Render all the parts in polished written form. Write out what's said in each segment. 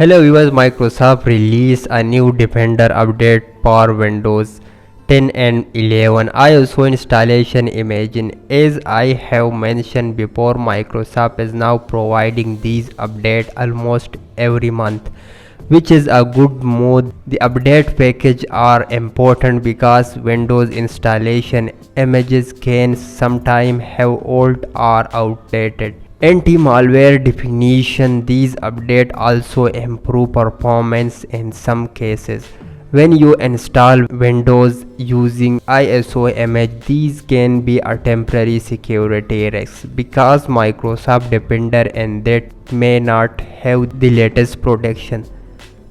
Hello viewers, Microsoft released a new Defender update for Windows 10 and 11 ISO installation. Imagine, as I have mentioned before, Microsoft is now providing these updates almost every month, which is a good move. The update package are important because Windows installation images can sometimes have old or outdated anti-malware definition. These updates also improve performance in some cases. When you install Windows using ISO image, these can be a temporary security risk because Microsoft Defender and that may not have the latest protection.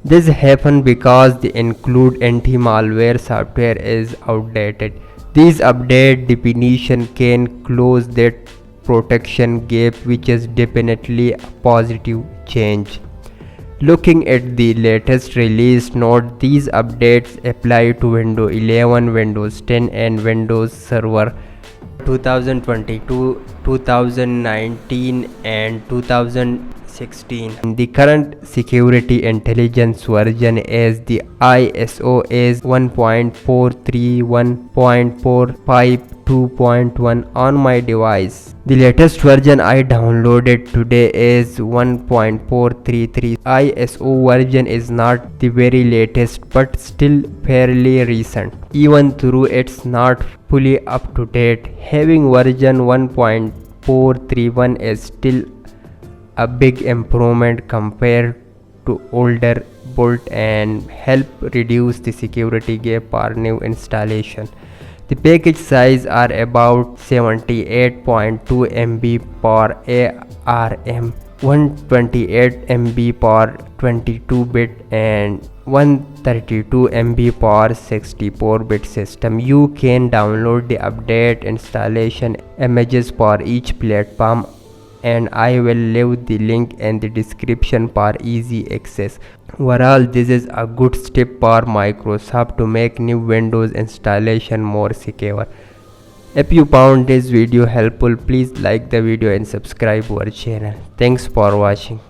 This happens because the include anti-malware software is outdated. These update definition can close that protection gap, which is definitely a positive change. Looking at the latest release note, these updates apply to Windows 11, Windows 10 and Windows Server 2022, 2019 and 2016. The current security intelligence version is the ISO is 1.431.452.1 on my device. The latest version I downloaded today is 1.433. ISO version is not the very latest but still fairly recent. Even though it's not fully up to date, having version 1.431 is still a big improvement compared to older build and help reduce the security gap for new installation. The package size are about 78.2 MB per ARM, 128 MB per 22-bit and 132 MB per 64-bit system. You can download the update installation images for each platform, and I will leave the link in the description for easy access. Overall, this is a good step for Microsoft to make new Windows installation more secure. If you found this video helpful, please like the video and subscribe our channel. Thanks for watching.